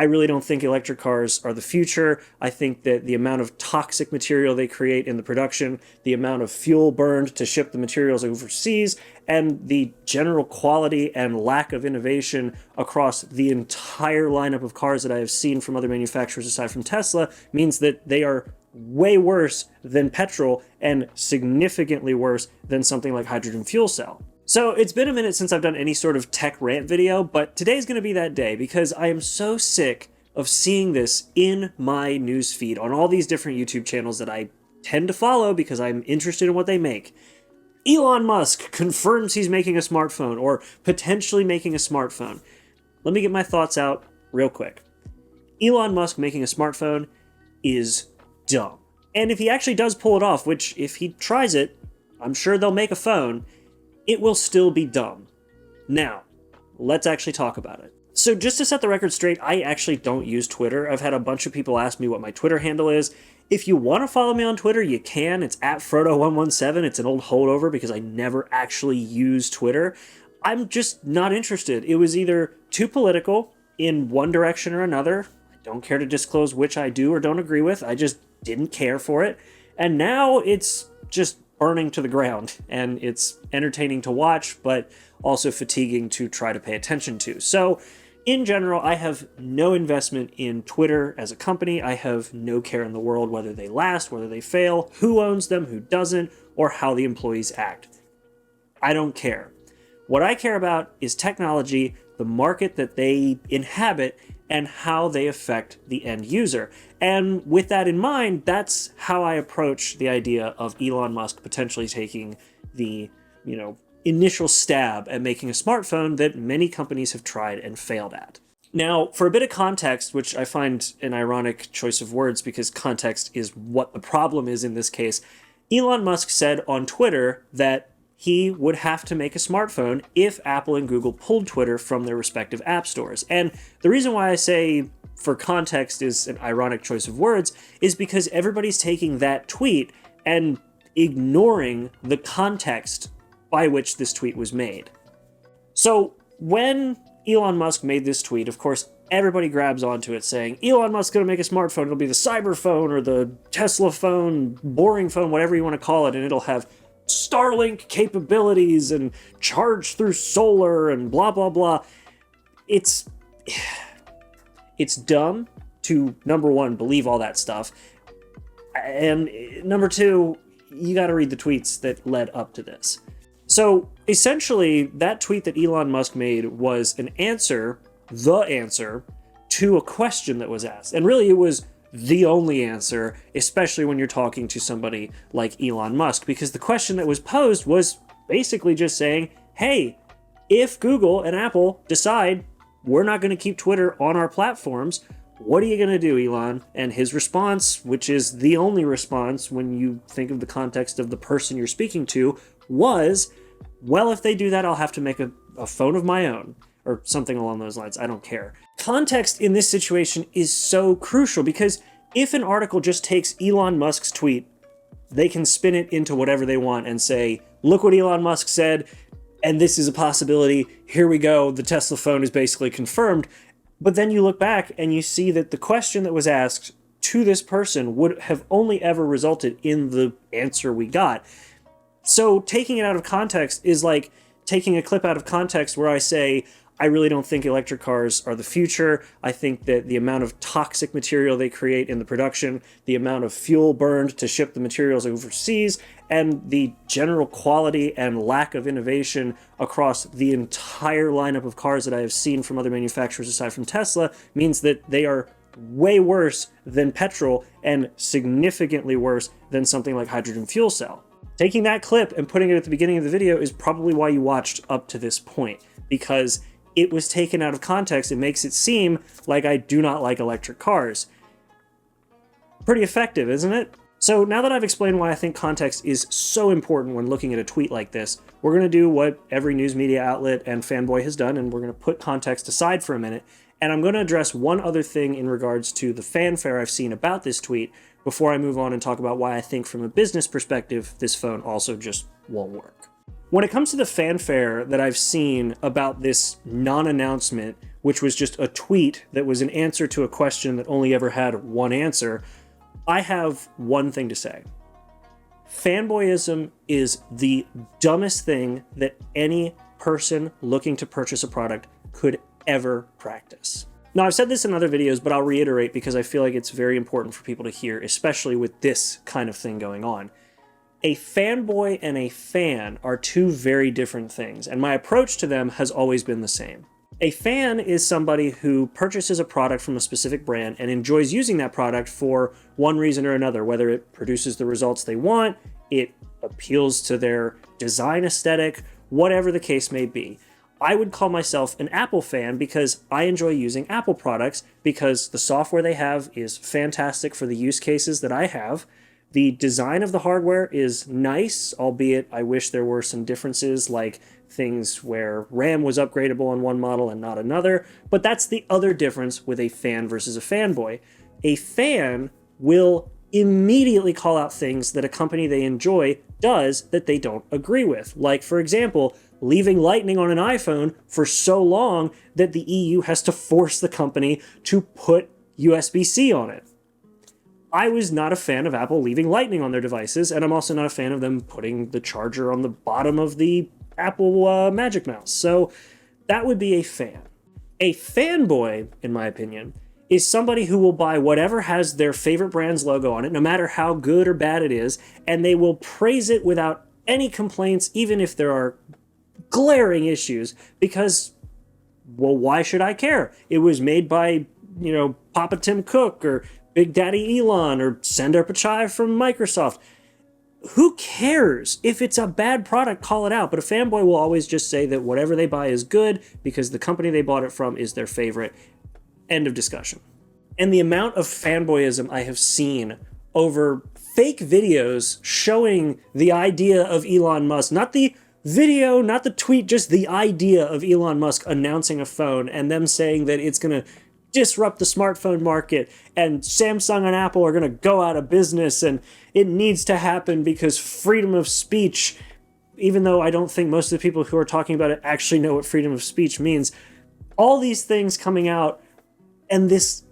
I really don't think electric cars are the future. I think that the amount of toxic material they create in the production, the amount of fuel burned to ship the materials overseas, and the general quality and lack of innovation across the entire lineup of cars that I have seen from other manufacturers aside from Tesla means that they are way worse than petrol and significantly worse than something like hydrogen fuel cell. So it's been a minute since I've done any sort of tech rant video, but today's going to be that day because I am so sick of seeing this in my newsfeed on all these different YouTube channels that I tend to follow because I'm interested in what they make. Elon Musk confirms he's making a smartphone or potentially making a smartphone. Let me get my thoughts out real quick. Elon Musk making a smartphone is dumb. And if he actually does pull it off, which if he tries it, I'm sure they'll make a phone, it will still be dumb. Now, let's actually talk about it. So just to set the record straight, I actually don't use Twitter. I've had a bunch of people ask me what my Twitter handle is. If you want to follow me on Twitter, you can. It's at Frodo117. It's an old holdover because I never actually use Twitter. I'm just not interested. It was either too political in one direction or another. I don't care to disclose which I do or don't agree with. I just didn't care for it. And now it's just burning to the ground, and it's entertaining to watch, but also fatiguing to try to pay attention to. So in general, I have no investment in Twitter as a company. I have no care in the world whether they last, whether they fail, who owns them, who doesn't, or how the employees act. I don't care. What I care about is technology, the market that they inhabit, and how they affect the end user. And with that in mind, that's how I approach the idea of Elon Musk potentially taking the, initial stab at making a smartphone that many companies have tried and failed at. Now, for a bit of context, which I find an ironic choice of words because context is what the problem is in this case, Elon Musk said on Twitter that he would have to make a smartphone if Apple and Google pulled Twitter from their respective app stores. And the reason why I say for context is an ironic choice of words is because everybody's taking that tweet and ignoring the context by which this tweet was made. So when Elon Musk made this tweet, of course, everybody grabs onto it saying, Elon Musk's going to make a smartphone. It'll be the cyber phone or the Tesla phone, boring phone, whatever you want to call it, and it'll have Starlink capabilities and charge through solar and blah, blah, blah. It's dumb to, number one, believe all that stuff. And number two, you got to read the tweets that led up to this. So essentially, that tweet that Elon Musk made was the answer to a question that was asked. And really, it was the only answer, especially when you're talking to somebody like Elon Musk, because the question that was posed was basically just saying, hey, if Google and Apple decide we're not going to keep Twitter on our platforms, what are you going to do, Elon? And his response, which is the only response when you think of the context of the person you're speaking to, was, well, if they do that, I'll have to make a phone of my own, or something along those lines. I don't care. Context in this situation is so crucial because if an article just takes Elon Musk's tweet, they can spin it into whatever they want and say, look what Elon Musk said, and this is a possibility. Here we go. The Tesla phone is basically confirmed. But then you look back and you see that the question that was asked to this person would have only ever resulted in the answer we got. So taking it out of context is like taking a clip out of context where I say, I really don't think electric cars are the future. I think that the amount of toxic material they create in the production, the amount of fuel burned to ship the materials overseas, and the general quality and lack of innovation across the entire lineup of cars that I have seen from other manufacturers aside from Tesla means that they are way worse than petrol and significantly worse than something like hydrogen fuel cell. Taking that clip and putting it at the beginning of the video is probably why you watched up to this point, because it was taken out of context. It makes it seem like I do not like electric cars. Pretty effective, isn't it? So now that I've explained why I think context is so important when looking at a tweet like this, we're going to do what every news media outlet and fanboy has done, and we're going to put context aside for a minute, and I'm going to address one other thing in regards to the fanfare I've seen about this tweet before I move on and talk about why I think from a business perspective this phone also just won't work. When it comes to the fanfare that I've seen about this non-announcement, which was just a tweet that was an answer to a question that only ever had one answer, I have one thing to say. Fanboyism is the dumbest thing that any person looking to purchase a product could ever practice. Now, I've said this in other videos, but I'll reiterate because I feel like it's very important for people to hear, especially with this kind of thing going on. A fanboy and a fan are two very different things, and my approach to them has always been the same. A fan is somebody who purchases a product from a specific brand and enjoys using that product for one reason or another, whether it produces the results they want, it appeals to their design aesthetic, whatever the case may be. I would call myself an Apple fan because I enjoy using Apple products because the software they have is fantastic for the use cases that I have. The design of the hardware is nice, albeit I wish there were some differences, like things where RAM was upgradable on one model and not another, but that's the other difference with a fan versus a fanboy. A fan will immediately call out things that a company they enjoy does that they don't agree with. Like, for example, leaving Lightning on an iPhone for so long that the EU has to force the company to put USB-C on it. I was not a fan of Apple leaving Lightning on their devices, and I'm also not a fan of them putting the charger on the bottom of the Apple Magic Mouse. So that would be a fan. A fanboy, in my opinion, is somebody who will buy whatever has their favorite brand's logo on it, no matter how good or bad it is, and they will praise it without any complaints, even if there are glaring issues, because, well, why should I care? It was made by, Papa Tim Cook or Big Daddy Elon or Sundar Pichai from Microsoft. Who cares? If it's a bad product, call it out. But a fanboy will always just say that whatever they buy is good because the company they bought it from is their favorite. End of discussion. And the amount of fanboyism I have seen over fake videos showing the idea of Elon Musk, not the video, not the tweet, just the idea of Elon Musk announcing a phone and them saying that it's going to disrupt the smartphone market and Samsung and Apple are going to go out of business and it needs to happen because freedom of speech, even though I don't think most of the people who are talking about it actually know what freedom of speech means. All these things coming out and this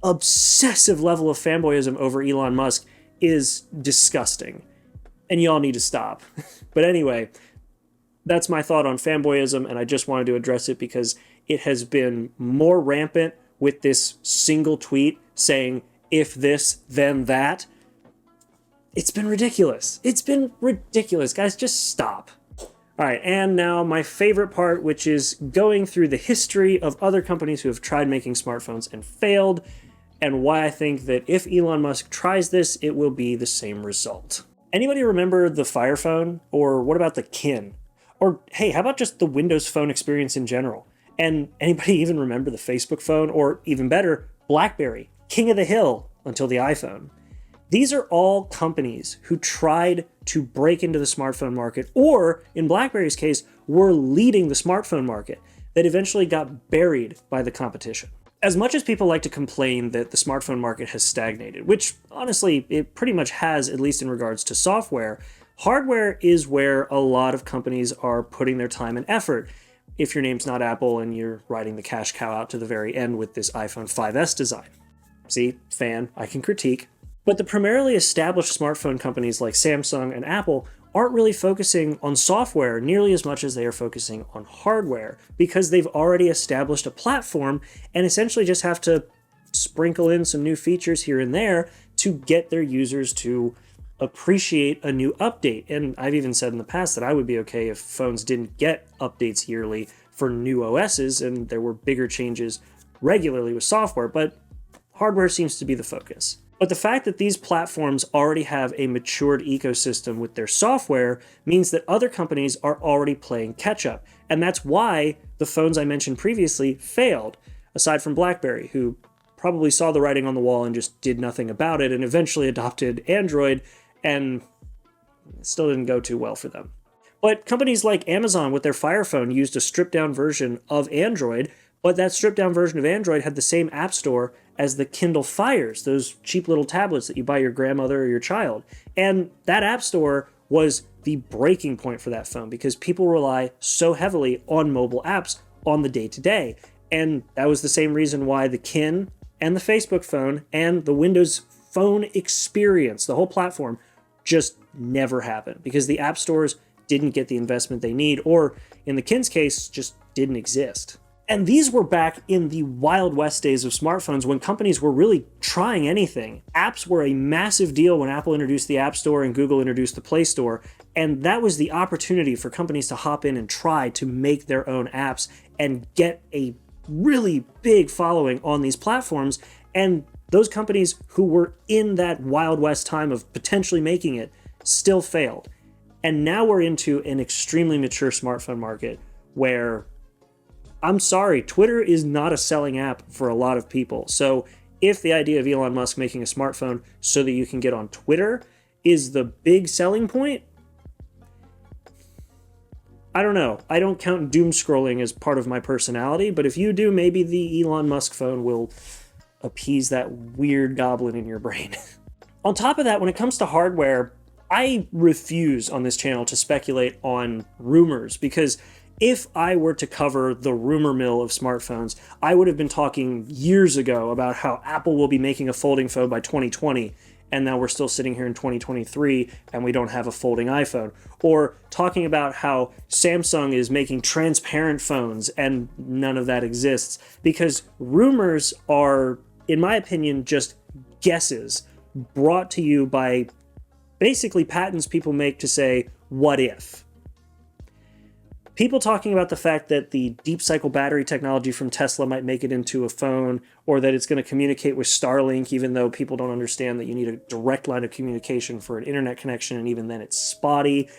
obsessive level of fanboyism over Elon Musk is disgusting. And y'all need to stop. But anyway, that's my thought on fanboyism, and I just wanted to address it because it has been more rampant with this single tweet saying, if this, then that. It's been ridiculous. It's been ridiculous. Guys, just stop. All right, and now my favorite part, which is going through the history of other companies who have tried making smartphones and failed, and why I think that if Elon Musk tries this, it will be the same result. Anybody remember the Fire Phone? Or what about the Kin? Or hey, how about just the Windows Phone experience in general? And anybody even remember the Facebook phone? Or even better, BlackBerry, king of the hill until the iPhone. These are all companies who tried to break into the smartphone market, or in BlackBerry's case, were leading the smartphone market that eventually got buried by the competition. As much as people like to complain that the smartphone market has stagnated, which honestly it pretty much has, at least in regards to software, hardware is where a lot of companies are putting their time and effort. If your name's not Apple and you're riding the cash cow out to the very end with this iPhone 5S design. See, fan, I can critique. But the primarily established smartphone companies like Samsung and Apple aren't really focusing on software nearly as much as they are focusing on hardware because they've already established a platform and essentially just have to sprinkle in some new features here and there to get their users to appreciate a new update. And I've even said in the past that I would be okay if phones didn't get updates yearly for new OSs and there were bigger changes regularly with software, but hardware seems to be the focus. But the fact that these platforms already have a matured ecosystem with their software means that other companies are already playing catch up. And that's why the phones I mentioned previously failed, aside from BlackBerry, who probably saw the writing on the wall and just did nothing about it and eventually adopted Android, and it still didn't go too well for them. But companies like Amazon with their Fire Phone used a stripped down version of Android, but that stripped down version of Android had the same app store as the Kindle Fires, those cheap little tablets that you buy your grandmother or your child. And that app store was the breaking point for that phone because people rely so heavily on mobile apps on the day-to-day. And that was the same reason why the Kin and the Facebook phone and the Windows Phone experience, the whole platform, just never happened because the app stores didn't get the investment they need, or in the Kin's case, just didn't exist. And these were back in the Wild West days of smartphones when companies were really trying anything. Apps were a massive deal when Apple introduced the App Store and Google introduced the Play Store, and that was the opportunity for companies to hop in and try to make their own apps and get a really big following on these platforms. And those companies who were in that Wild West time of potentially making it still failed. And now we're into an extremely mature smartphone market where, I'm sorry, Twitter is not a selling app for a lot of people. So if the idea of Elon Musk making a smartphone so that you can get on Twitter is the big selling point, I don't know. I don't count doom scrolling as part of my personality, but if you do, maybe the Elon Musk phone will appease that weird goblin in your brain. On top of that, when it comes to hardware, I refuse on this channel to speculate on rumors because if I were to cover the rumor mill of smartphones, I would have been talking years ago about how Apple will be making a folding phone by 2020, and now we're still sitting here in 2023 and we don't have a folding iPhone. Or talking about how Samsung is making transparent phones and none of that exists. Because rumors are, in my opinion, just guesses brought to you by basically patents people make to say, what if? People talking about the fact that the deep cycle battery technology from Tesla might make it into a phone, or that it's going to communicate with Starlink, even though people don't understand that you need a direct line of communication for an internet connection, and even then it's spotty.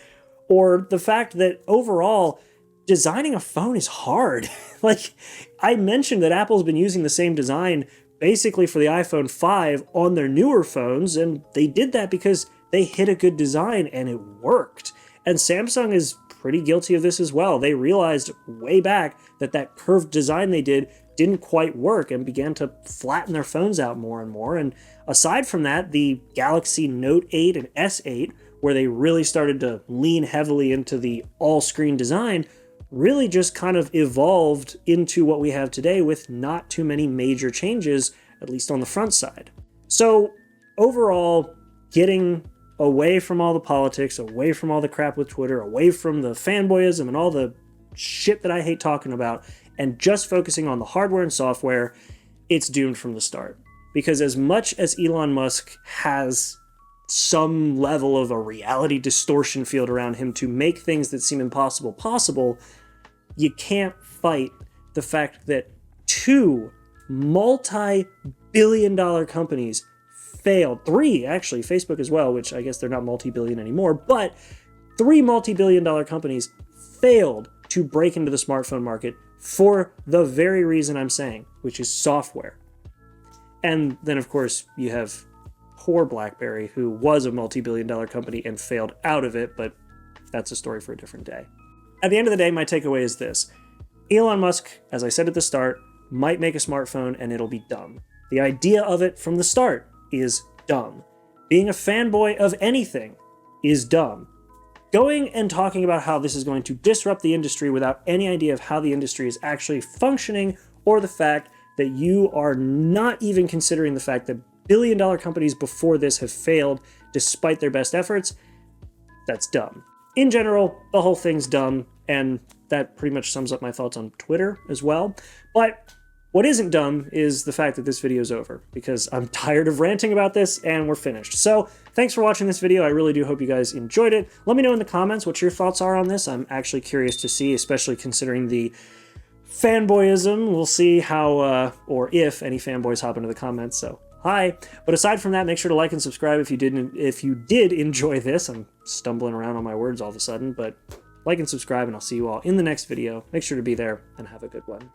Or the fact that overall, designing a phone is hard. Like, I mentioned that Apple's been using the same design basically for the iPhone 5 on their newer phones, and they did that because they hit a good design and it worked. And Samsung is pretty guilty of this as well. They realized way back that that curved design they did didn't quite work and began to flatten their phones out more and more. And aside from that, the Galaxy Note 8 and S8, where they really started to lean heavily into the all-screen design, really just kind of evolved into what we have today with not too many major changes, at least on the front side. So overall, getting away from all the politics, away from all the crap with Twitter, away from the fanboyism and all the shit that I hate talking about, and just focusing on the hardware and software, it's doomed from the start. Because as much as Elon Musk has some level of a reality distortion field around him to make things that seem impossible possible, you can't fight the fact that two multi-billion-dollar companies failed. Three, actually, Facebook as well, which I guess they're not multi-billion anymore, but three multi-billion-dollar companies failed to break into the smartphone market for the very reason I'm saying, which is software. And then, of course, you have poor BlackBerry, who was a multi-billion-dollar company and failed out of it, but that's a story for a different day. At the end of the day, my takeaway is this. Elon Musk, as I said at the start, might make a smartphone and it'll be dumb. The idea of it from the start is dumb. Being a fanboy of anything is dumb. Going and talking about how this is going to disrupt the industry without any idea of how the industry is actually functioning, or the fact that you are not even considering the fact that billion-dollar companies before this have failed despite their best efforts, that's dumb. In general, the whole thing's dumb, and that pretty much sums up my thoughts on Twitter as well. But what isn't dumb is the fact that this video is over, because I'm tired of ranting about this and we're finished. So thanks for watching this video. I really do hope you guys enjoyed it. Let me know in the comments what your thoughts are on this. I'm actually curious to see, especially considering the fanboyism. We'll see how, or if any fanboys hop into the comments, so hi. But aside from that, make sure to like and subscribe if you did enjoy this. I'm stumbling around on my words all of a sudden, but like and subscribe, and I'll see you all in the next video. Make sure to be there and have a good one.